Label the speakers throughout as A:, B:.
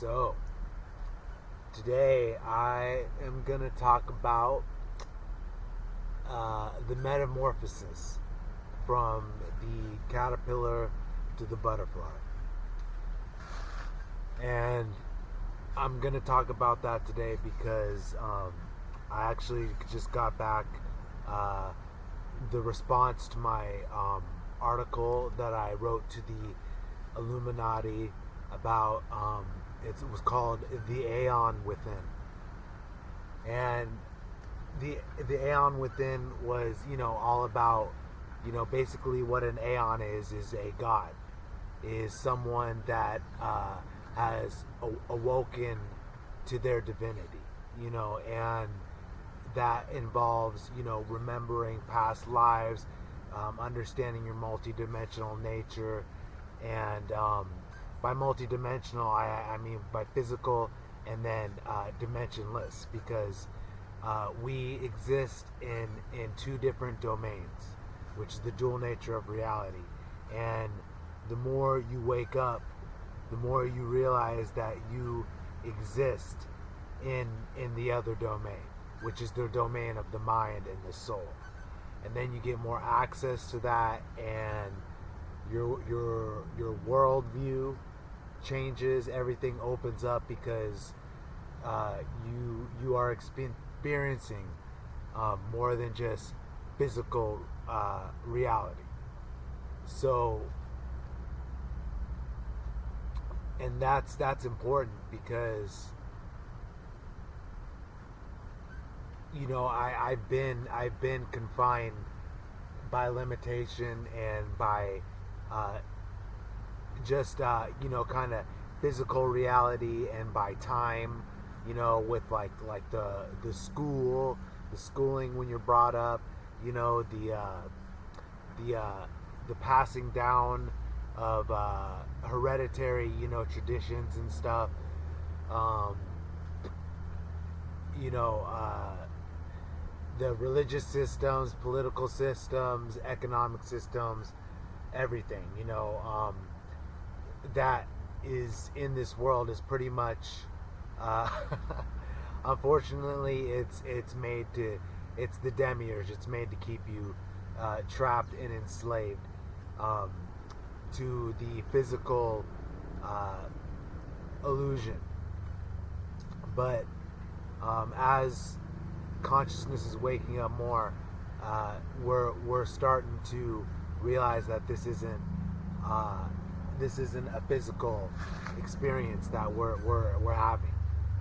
A: So, today I am going to talk about the metamorphosis from the caterpillar to the butterfly. And I'm going to talk about that today because I actually just got back the response to my article that I wrote to the Illuminati about it was called The Aeon Within. And the Aeon Within was, all about, basically what an Aeon is a god, is someone that has awoken to their divinity, and that involves, remembering past lives, understanding your multidimensional nature, and by multidimensional, I mean by physical and then dimensionless, because we exist in two different domains, which is the dual nature of reality. And the more you wake up, the more you realize that you exist in the other domain, which is the domain of the mind and the soul. And then you get more access to that, and your worldview changes. Everything opens up because you are experiencing more than just physical reality. So, and that's important because I've been confined by limitation and by just kind of physical reality, and by time, with like the schooling when you're brought up, the passing down of hereditary traditions and stuff, the religious systems, political systems, economic systems, everything, that is in this world is pretty much, unfortunately, it's the demiurge. It's made to keep you trapped and enslaved to the physical illusion. But as consciousness is waking up more, we're starting to realize that this isn't a physical experience that we're having,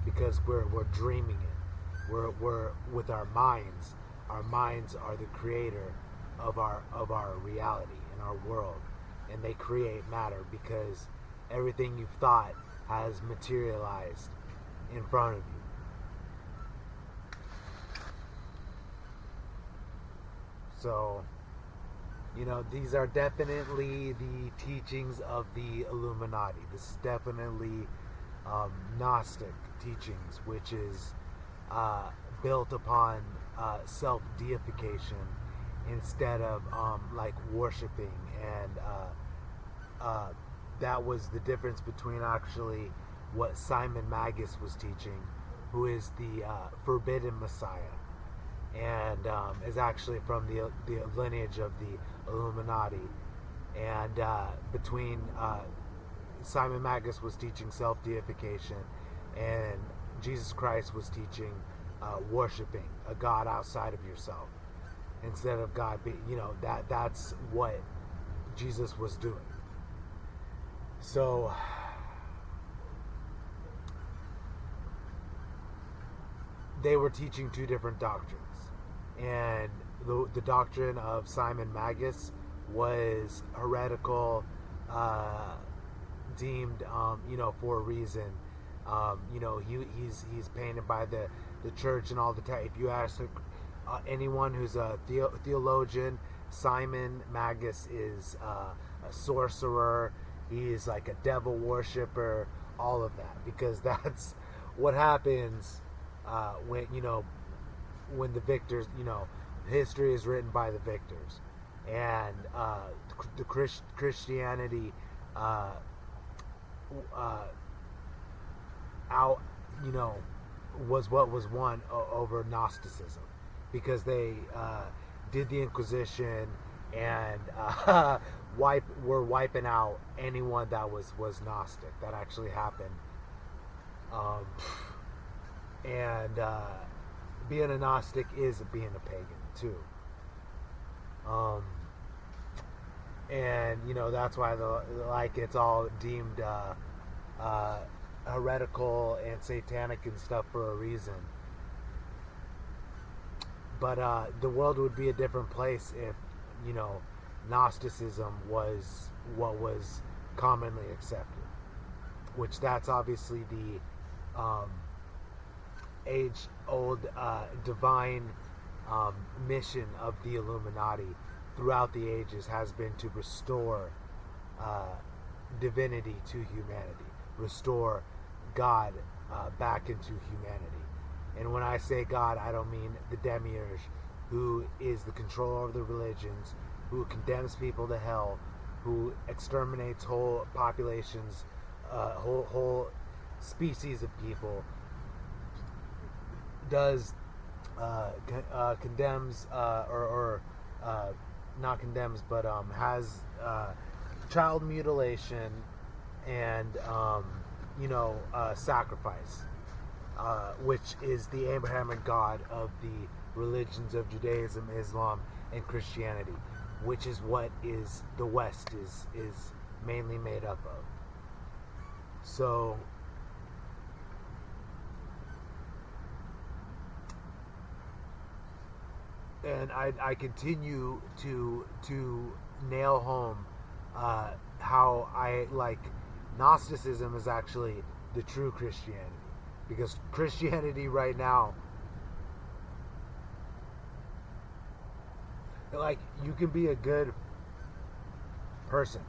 A: because we're dreaming it. We're with our minds. Our minds are the creator of our reality and our world, and they create matter because everything you've thought has materialized in front of you. So, these are definitely the teachings of the Illuminati. This is definitely Gnostic teachings, which is built upon self-deification instead of like worshiping. And that was the difference between actually what Simon Magus was teaching, who is the forbidden Messiah, and is actually from the lineage of the Illuminati. And between Simon Magus was teaching self-deification, and Jesus Christ was teaching worshiping a God outside of yourself instead of God being, that's what Jesus was doing. So they were teaching two different doctrines. And the doctrine of Simon Magus was heretical, deemed, for a reason. He's painted by the church and all the time. If you ask anyone who's a theologian, Simon Magus is a sorcerer. He's like a devil worshiper, all of that, because that's what happens when the victors, history is written by the victors. And the Christianity out, you know, was what was won over Gnosticism, because they did the Inquisition and were wiping out anyone that was Gnostic. That actually happened. Um, and being a Gnostic is being a pagan too. And you know, that's why it's all deemed heretical and satanic and stuff for a reason. But the world would be a different place if, you know, Gnosticism was what was commonly accepted, which that's obviously the age-old divine mission of the Illuminati throughout the ages has been to restore divinity to humanity, restore God back into humanity. And when I say God, I don't mean the demiurge, who is the controller of the religions, who condemns people to hell, who exterminates whole populations, whole species of people, does condemns or not condemns, but has child mutilation and you know, sacrifice, which is the Abrahamic God of the religions of Judaism, Islam, and Christianity, which is what is the West is mainly made up of. So and I continue to nail home how I like Gnosticism is actually the true Christianity, because Christianity right now, like, you can be a good person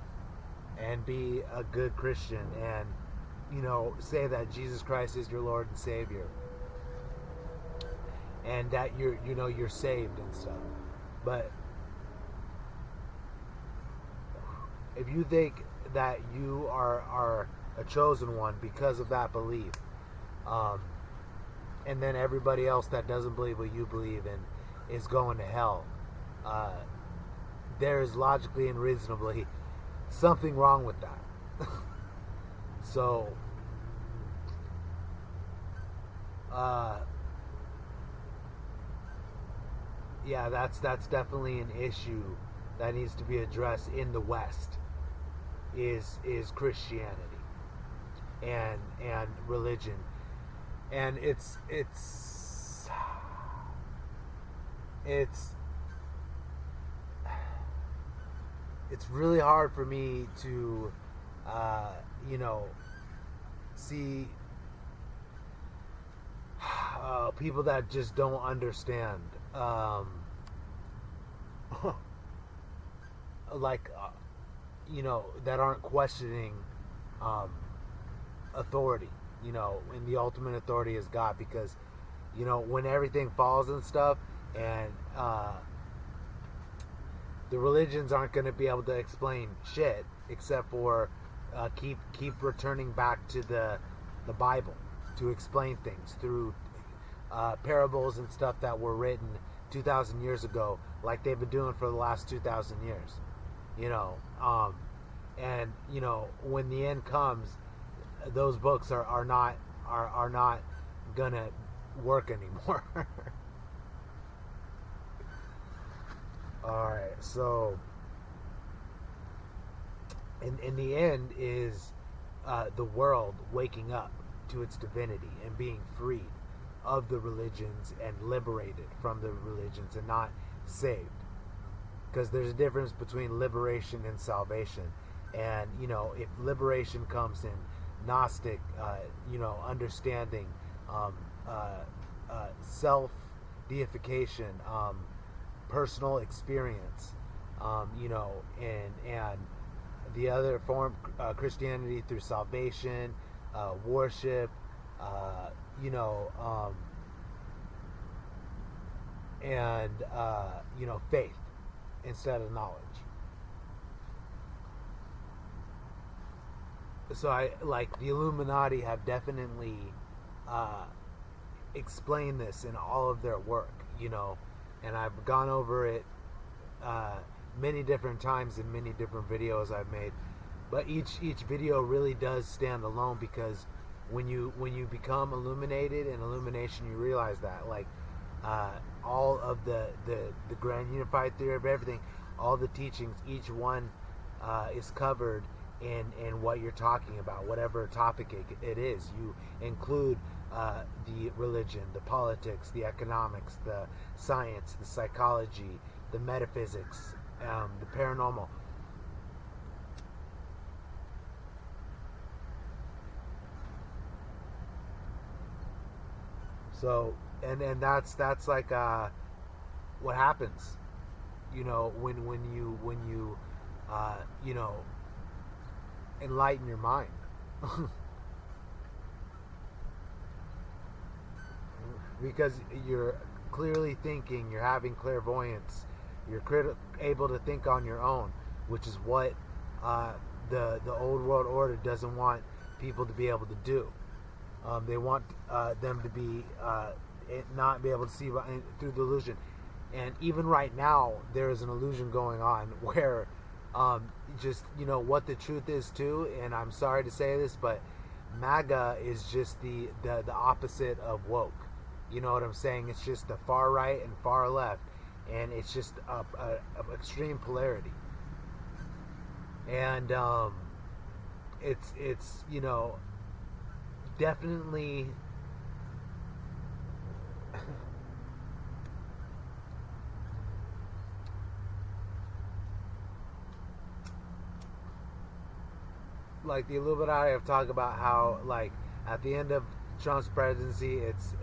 A: and be a good Christian and, you know, say that Jesus Christ is your Lord and Savior, and that you're saved and stuff. But if you think that you are a chosen one because of that belief, and then everybody else that doesn't believe what you believe in is going to hell, there is logically and reasonably something wrong with that. So yeah, that's definitely an issue that needs to be addressed in the West, is Christianity and religion. And it's really hard for me to you know, see people that just don't understand, like you know, that aren't questioning authority, you know, and the ultimate authority is God. Because, you know, when everything falls and stuff, and the religions aren't going to be able to explain shit except for keep returning back to the Bible to explain things through parables and stuff that were written 2,000 years ago, like they've been doing for the last 2,000 years, you know. And you know, when the end comes, those books are not gonna work anymore. All right, so in the end is the world waking up to its divinity and being freed of the religions and liberated from the religions and not saved. Because there's a difference between liberation and salvation. And, you know, if liberation comes in Gnostic, you know, understanding, self-deification, personal experience, you know, and the other form, Christianity through salvation, worship, you know, and, you know, faith instead of knowledge. So I like the Illuminati have definitely uh, explained this in all of their work, and I've gone over it uh, many different times in many different videos I've made. But each video really does stand alone, because when you become illuminated in illumination, you realize that uh, all of the grand unified theory of everything, all the teachings, each one is covered in what you're talking about, whatever topic it is. You include the religion, the politics, the economics, the science, the psychology, the metaphysics, the paranormal. So and that's like what happens, when you uh, you know enlighten your mind. Because you're clearly thinking, you're having clairvoyance, you're able to think on your own, which is what uh, the old world order doesn't want people to be able to do. They want them to be not be able to see through the illusion. And even right now, there is an illusion going on where just what the truth is too. And I'm sorry to say this, but MAGA is just the opposite of woke. You know what I'm saying? It's just the far right and far left, and it's just a extreme polarity. And it's definitely like the Illuminati have talked about how, like, at the end of Trump's presidency, it's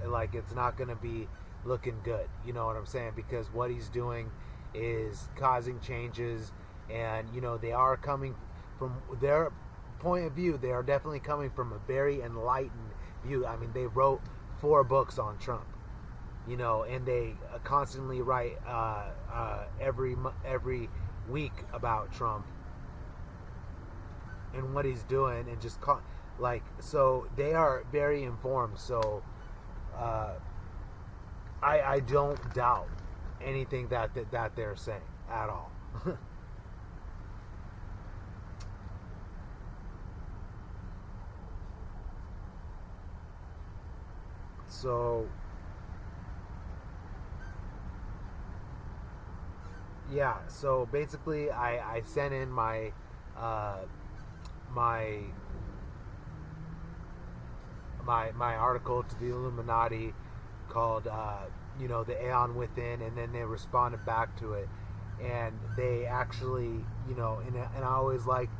A: not going to be looking good. You know what I'm saying? Because what he's doing is causing changes, and they are coming from their point of view. They are definitely coming from a very enlightened view. I mean, they wrote 4 books on Trump, and they constantly write every week about Trump and what he's doing, and just so they are very informed. So uh, I don't doubt anything that they're saying at all. So yeah, so basically I sent in uh, my my article to the Illuminati called the Aeon Within, and then they responded back to it, and they actually and I always like,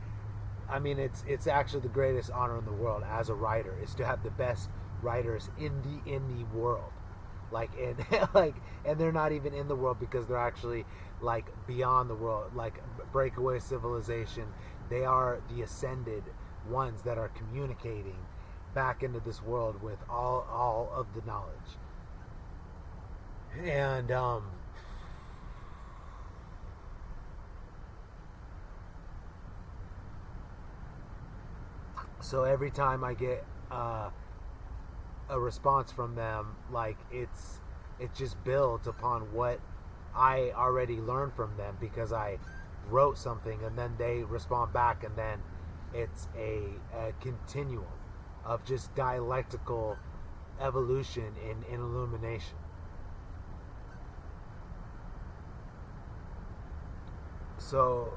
A: I mean, it's actually the greatest honor in the world as a writer is to have the best writers in the world, like, and like, and they're not even in the world, because they're actually like beyond the world, like breakaway civilization. They are the ascended ones that are communicating back into this world with all of the knowledge. And so every time I get a response from them, like, it just builds upon what I already learned from them, because I wrote something and then they respond back, and then it's a continuum of just dialectical evolution in illumination. So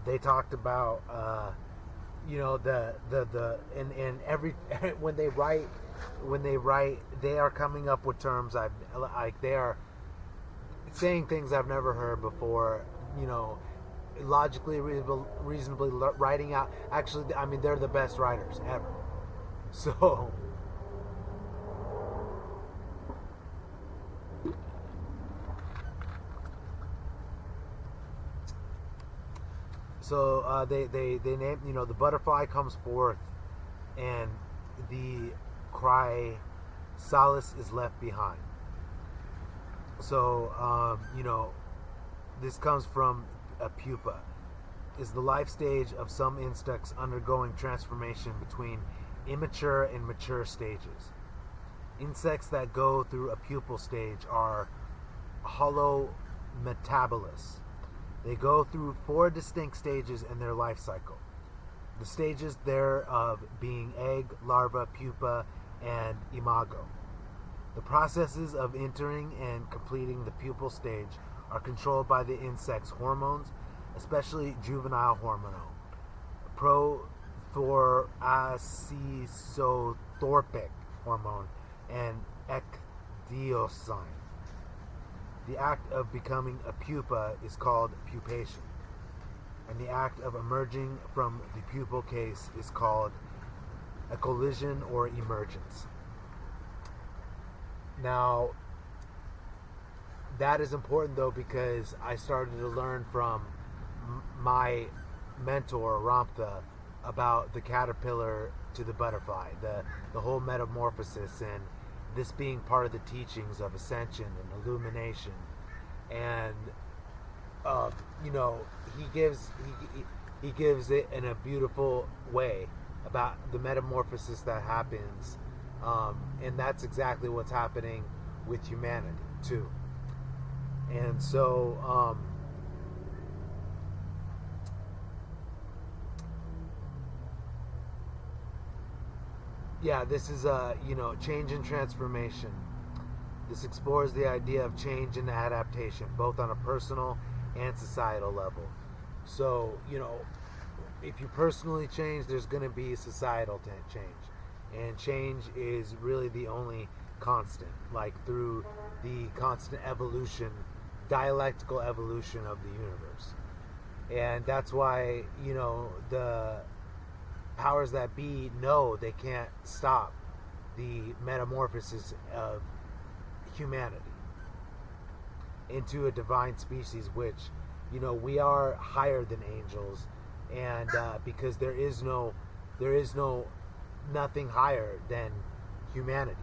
A: they talked about the and every when they write they are coming up with terms they are saying things I've never heard before, logically reasonably writing out. Actually, I mean, they're the best writers ever. So they name, the butterfly comes forth, and the cry solace is left behind. So this comes from a pupa. is the life stage of some insects undergoing transformation between immature and mature stages. Insects that go through a pupal stage are holometabolists. They go through 4 distinct stages in their life cycle. The stages thereof being egg, larva, pupa, and imago. The processes of entering and completing the pupal stage are controlled by the insect's hormones, especially juvenile hormone, prothoracosthorpic hormone, and ecdiosyne. The act of becoming a pupa is called pupation, and the act of emerging from the pupal case is called eclosion or emergence. Now, that is important though, because I started to learn from my mentor Ramtha about the caterpillar to the butterfly, the whole metamorphosis, and this being part of the teachings of ascension and illumination. And he gives it in a beautiful way about the metamorphosis that happens, and that's exactly what's happening with humanity too. And so this is a change and transformation. This explores the idea of change and adaptation, both on a personal and societal level. So, if you personally change, there's going to be societal change. And change is really the only constant, like through the constant evolution, dialectical evolution of the universe. And that's why, the powers that be know they can't stop the metamorphosis of humanity into a divine species, which we are higher than angels, and because there is no nothing higher than humanity,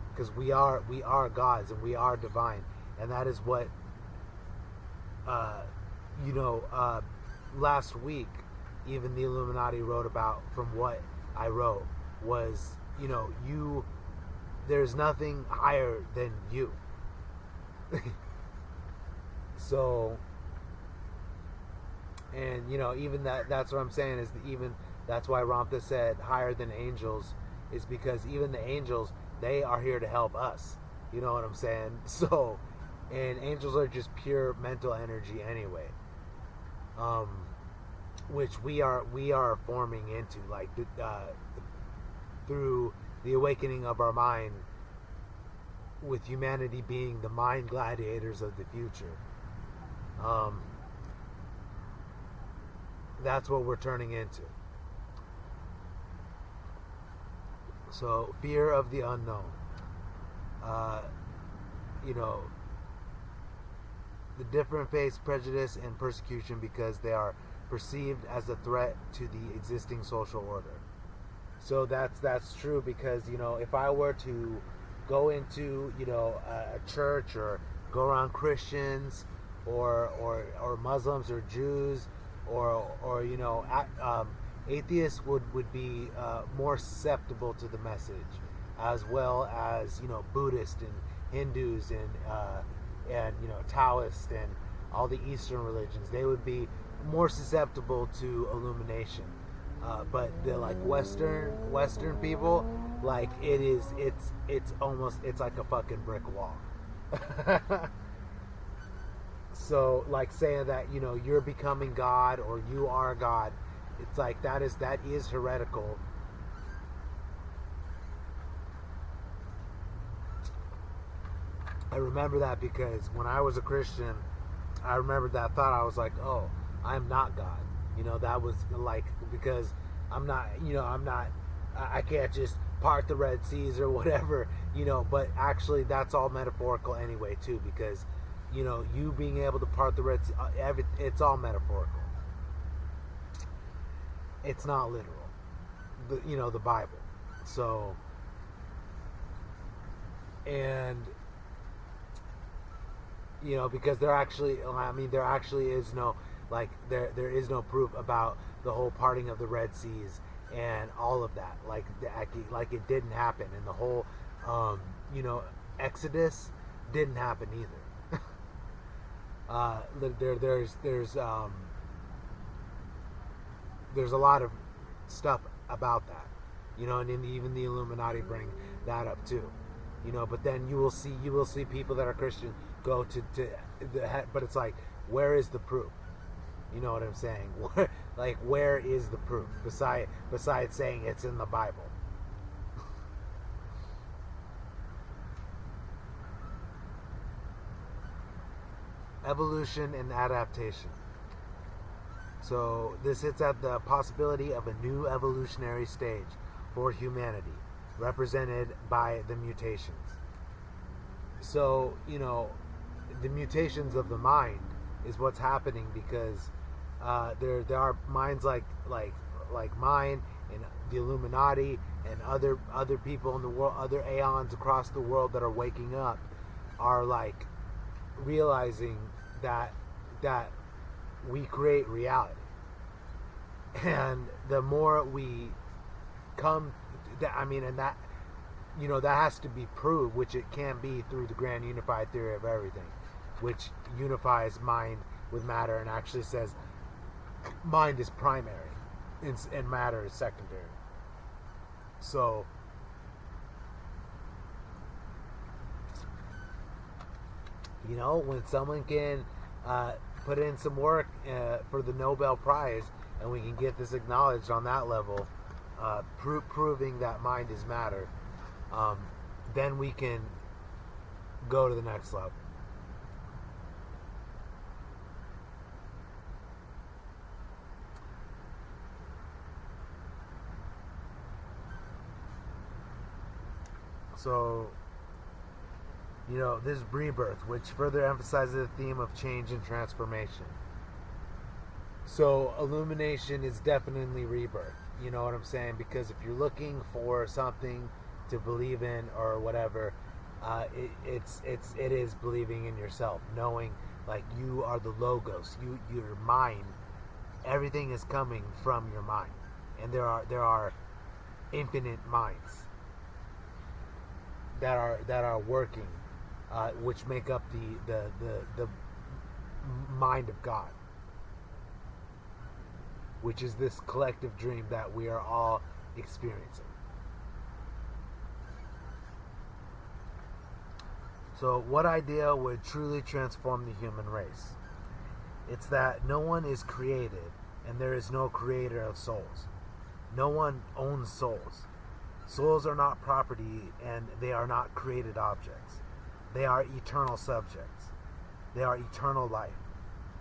A: because we are gods and we are divine, and that is what last week even the Illuminati wrote about. From what I wrote was, there's nothing higher than you. So, and even that's what I'm saying, is even that's why Ramtha said higher than angels, is because even the angels, they are here to help us. You know what I'm saying? So, and angels are just pure mental energy anyway, which we are forming into, like through the awakening of our mind, with humanity being the mind gladiators of the future. That's what we're turning into. So, fear of the unknown. The different face prejudice and persecution because they are perceived as a threat to the existing social order. So that's true, because if I were to go into a church, or go around Christians or Muslims or Jews or atheists would be more susceptible to the message, as well as Buddhists and Hindus and Taoists and all the Eastern religions. They would be more susceptible to illumination. But the Western people, like it's like a fucking brick wall. So, like, saying that you're becoming God or you are God, it's like that is heretical. I remember that because when I was a Christian, I remember that thought. I was like, oh, I'm not God. That was like, because I'm not, I can't just part the Red Seas or whatever, but actually that's all metaphorical anyway too, because, you being able to part the Red Sea, it's all metaphorical. It's not literal, the Bible. So, and, because there actually is no, Like there is no proof about the whole parting of the Red Seas and all of that. Like it didn't happen, and the whole um, you know Exodus didn't happen either. There's a lot of stuff about that, and even the Illuminati bring that up too, But then you will see people that are Christian go to but it's like, where is the proof? You know what I'm saying? Where is the proof besides saying it's in the Bible? Evolution and adaptation. So this hits at the possibility of a new evolutionary stage for humanity, represented by the mutations. So, the mutations of the mind is what's happening, because there are minds like mine and the Illuminati and other people in the world, other aeons across the world that are waking up, are like realizing that we create reality, and the more we come, and that that has to be proved, which it can be through the grand unified theory of everything, which unifies mind with matter and actually says mind is primary and matter is secondary. So when someone can put in some work for the Nobel Prize, and we can get this acknowledged on that level, proving that mind is matter, then we can go to the next level. So, this rebirth, which further emphasizes the theme of change and transformation. So, illumination is definitely rebirth. You know what I'm saying? Because if you're looking for something to believe in or whatever, it is believing in yourself, knowing like you are the logos, your mind. Everything is coming from your mind, and there are infinite minds that are working, which make up the mind of God, which is this collective dream that we are all experiencing. So, what idea would truly transform the human race? It's that no one is created, and there is no creator of souls. No one owns souls. Souls are not property, and they are not created objects. They are eternal subjects. They are eternal life.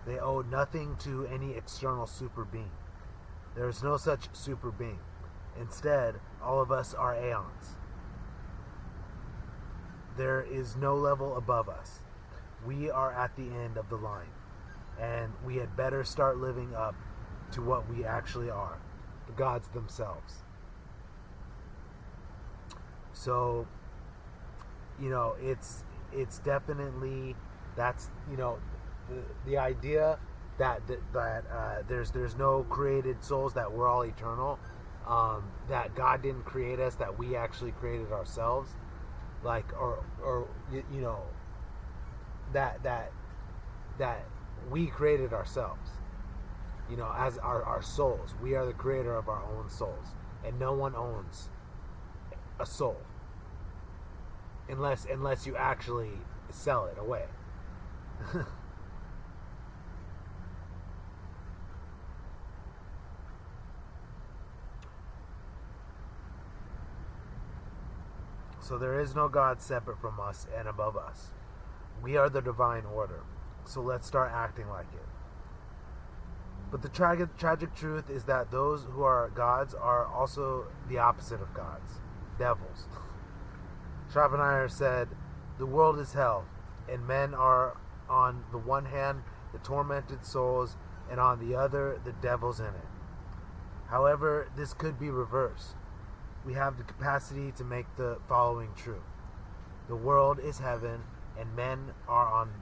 A: They owe nothing to any external super being. There is no such super being. Instead, all of us are aeons. There is no level above us. We are at the end of the line, and we had better start living up to what we actually are, the gods themselves. So, it's definitely, that's the idea that there's no created souls, that we're all eternal, that God didn't create us, that we actually created ourselves, that we created ourselves, as our souls. We are the creator of our own souls, and no one owns a soul unless you actually sell it away. So there is no God separate from us and above us. We are the divine order. So let's start acting like it. But the tragic truth is that those who are gods are also the opposite of gods, devils. Schopenhauer said, "The world is hell, and men are on the one hand the tormented souls, and on the other the devils in it." However, this could be reversed. We have the capacity to make the following true. The world is heaven, and men are on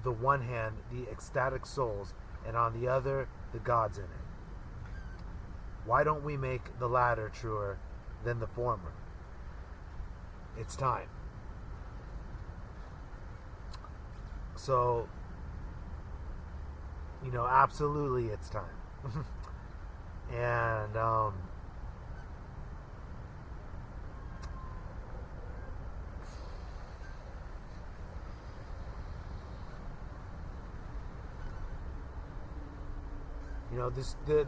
A: the one hand the ecstatic souls, and on the other, the gods in it. Why don't we make the latter truer than the former? It's time. So, absolutely it's time. And,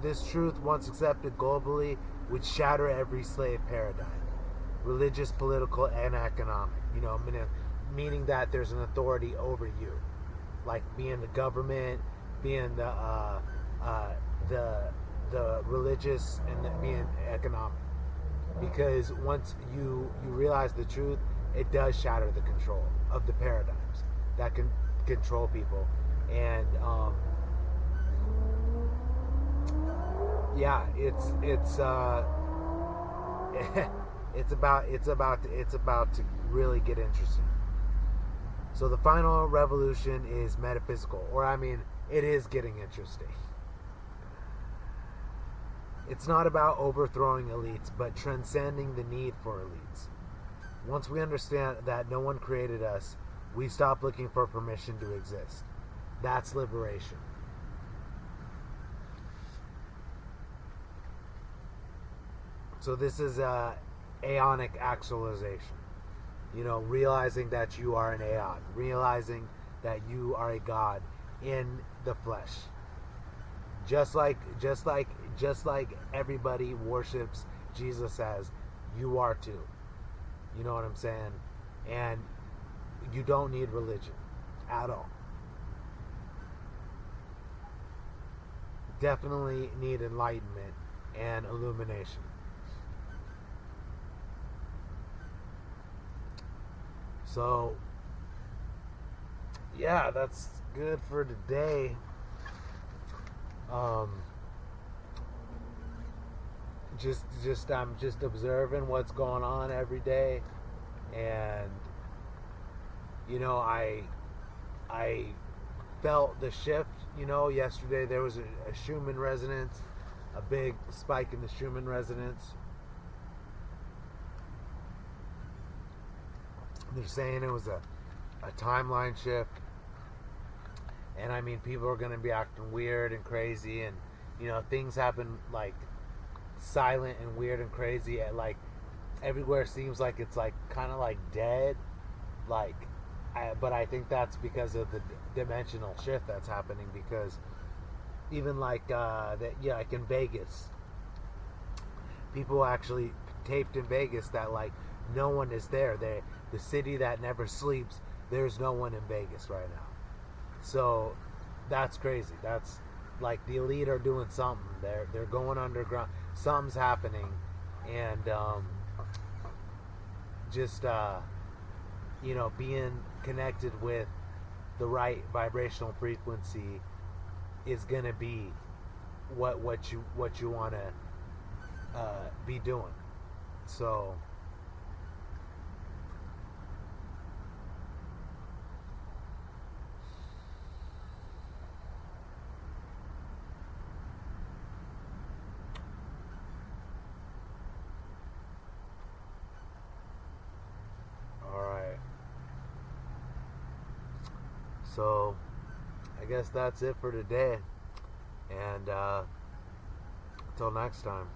A: this truth, once accepted globally, would shatter every slave paradigm, religious, political, and economic. Meaning that there's an authority over you, like being the government, being the religious, and being economic. Because once you realize the truth, it does shatter the control of the paradigms that can control people. And yeah, it's it's about to really get interesting. So the final revolution is metaphysical, or it is getting interesting. It's not about overthrowing elites, but transcending the need for elites. Once we understand that no one created us, we stop looking for permission to exist. That's liberation. So this is aeonic actualization. Realizing that you are an aeon, realizing that you are a god in the flesh. Just like everybody worships Jesus as, you are too. You know what I'm saying? And you don't need religion at all. Definitely need enlightenment and illumination. So, yeah, that's good for today. I'm just observing what's going on every day, and I felt the shift. Yesterday there was a Schumann resonance, a big spike in the Schumann resonance. They're saying it was a timeline shift, and people are going to be acting weird and crazy, and things happen like silent and weird and crazy at like everywhere. Seems like it's like kind of like dead, but I think that's because of the dimensional shift that's happening. Because even like like in Vegas, people actually taped in Vegas that like no one is there. The city that never sleeps, there's no one in Vegas right now. So that's crazy. That's like the elite are doing something. They're going underground. Something's happening, and being connected with the right vibrational frequency is gonna be what you want to be doing. So. So, I guess that's it for today. And until next time.